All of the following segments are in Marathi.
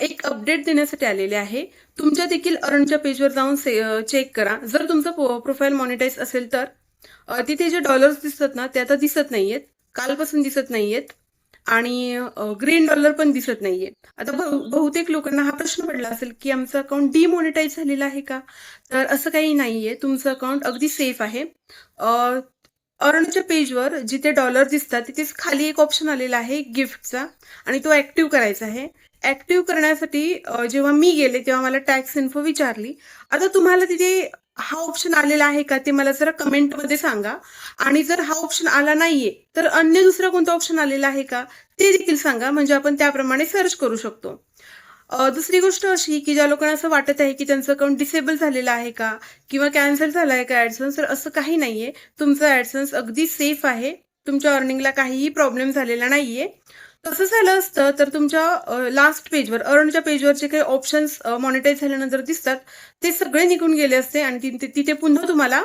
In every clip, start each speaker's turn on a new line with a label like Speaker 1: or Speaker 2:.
Speaker 1: एक अपडेट देण्यासाठी आलेले आहे. तुमच्या देखील अर्नच्या पेजवर जाऊन चेक करा. जर तुमचं प्रोफाईल मॉनिटाईज असेल तर तिथे जे डॉलर्स दिसतात ना ते आता दिसत नाहीयेत. कालपासून दिसत नाहीयेत आणि ग्रीन डॉलर पण दिसत नाहीये. आता बहुतेक लोकांना हा प्रश्न पडला असेल की आमचं अकाउंट डिमॉनिटाईज झालेलं आहे का? तर असं काही नाहीये. तुमचं अकाउंट अगदी सेफ आहे. अर्नच्या पेजवर जिथे डॉलर दिसतात तिथेच खाली एक ऑप्शन आलेला आहे गिफ्टचा आणि तो ऍक्टिव्ह करायचा आहे. ऍक्टिव्ह करण्यासाठी जेव्हा मी गेले तेव्हा मला टॅक्स इन्फो विचारली. आता तुम्हाला तिथे हा ऑप्शन आलेला आहे का ते मला जरा कमेंटमध्ये सांगा. आणि जर हा ऑप्शन आला नाहीये तर अन्य दुसरा कोणता ऑप्शन आलेला आहे का ते देखील सांगा, म्हणजे आपण त्याप्रमाणे सर्च करू शकतो. दुसरी गोष्ट अशी की ज्या लोकांना असं वाटत आहे की त्यांचं अकाउंट डिसेबल झालेलं आहे का किंवा कॅन्सल झालं आहे का ऍडसन्स, तर असं काही नाहीये. तुमचं ऍडसन्स अगदी सेफ आहे. तुमच्या अर्निंगला काहीही प्रॉब्लेम झालेला नाहीये. तसं झालं असतं तर तुमच्या लास्ट पेजवर अर्नच्या पेजवर जे काही ऑप्शन्स मॉनिटाईज झाल्यानंतर दिसतात ते सगळे निघून गेले असते आणि तिथे पुन्हा तुम्हाला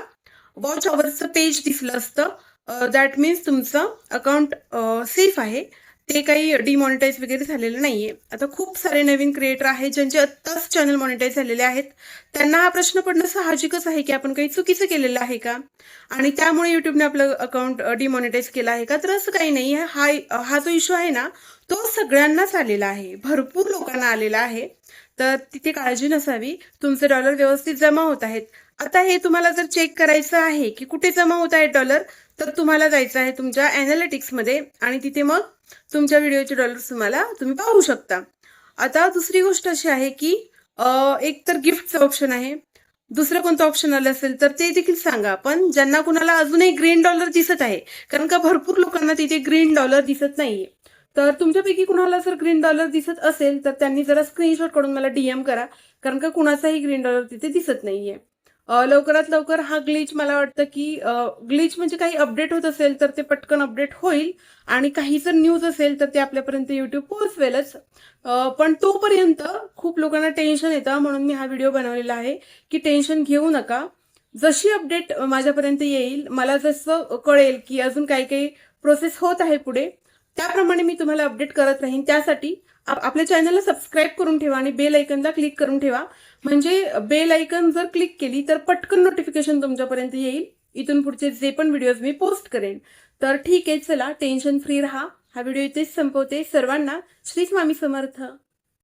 Speaker 1: वॉच अवर्सचं पेज दिसलं असतं. दॅट मीन्स तुमचं अकाउंट सेफ आहे. ते काही डिमॉनिटाईज वगैरे झालेलं नाहीये. आता खूप सारे नवीन क्रिएटर आहेत ज्यांचे आत्ताच चॅनल मॉनिटाईज झालेले आहेत. त्यांना हा प्रश्न पडणं साहजिकच आहे की आपण काही चुकीचं केलेलं आहे का आणि त्यामुळे युट्यूबने आपलं अकाउंट डिमॉनिटाईज केलं आहे का? तर असं काही नाही. हा जो इश्यू आहे ना तो सगळ्यांनाच आलेला आहे. भरपूर लोकांना आलेला आहे. तर तिथे काळजी नसावी. तुमचे डॉलर व्यवस्थित जमा होत आहेत. आता हे तुम्हाला जर चेक करायचं आहे की कुठे जमा होत आहेत डॉलर, तर तुम्हाला जायचं आहे तुमच्या ॲनालिटिक्समध्ये आणि तिथे मग तुमच्या व्हिडिओचे डॉलर्स तुम्ही पाहू शकता. आता दुसरी गोष्ट अशी आहे की एक तर गिफ्टचं ऑप्शन आहे. दुसरं कोणतं ऑप्शन आलं असेल तर ते देखील सांगा. पण ज्यांना कुणाला अजूनही ग्रीन डॉलर दिसत आहे, कारण का भरपूर लोकांना तिथे ग्रीन डॉलर दिसत नाहीये. तर तुमच्यापैकी कुणाला जर ग्रीन डॉलर दिसत असेल तर त्यांनी जरा स्क्रीनशॉट काढून मला डीएम करा, कारण का कुणाचाही ग्रीन डॉलर तिथे दिसत नाहीये. लवकरात लवकर हा ग्लिच, मला वाटतं की ग्लिच म्हणजे काही अपडेट होत असेल तर ते पटकन अपडेट होईल आणि काही जर न्यूज असेल तर ते आपल्यापर्यंत युट्यूब पोहोचवेलच. पण तोपर्यंत खूप लोकांना टेन्शन येतं, म्हणून मी हा व्हिडिओ बनवलेला आहे की टेन्शन घेऊ नका. जशी अपडेट माझ्यापर्यंत येईल, मला जसं कळेल की अजून काही काही प्रोसेस होत आहे पुढे, त्याप्रमाणे मी तुम्हाला अपडेट करत राहीन. त्यासाठी आपल्या चॅनलला सबस्क्राईब करून ठेवा आणि बेल आयकनला क्लिक करून ठेवा, म्हणजे बेल आयकन जर क्लिक केली तर पटकन नोटिफिकेशन तुमच्यापर्यंत येईल इथून पुढचे जे पण व्हिडिओज मी पोस्ट करेन. तर ठीक आहे, चला टेन्शन फ्री राहा. हा व्हिडिओ इथेच संपवते. सर्वांना श्री स्वामी समर्थ.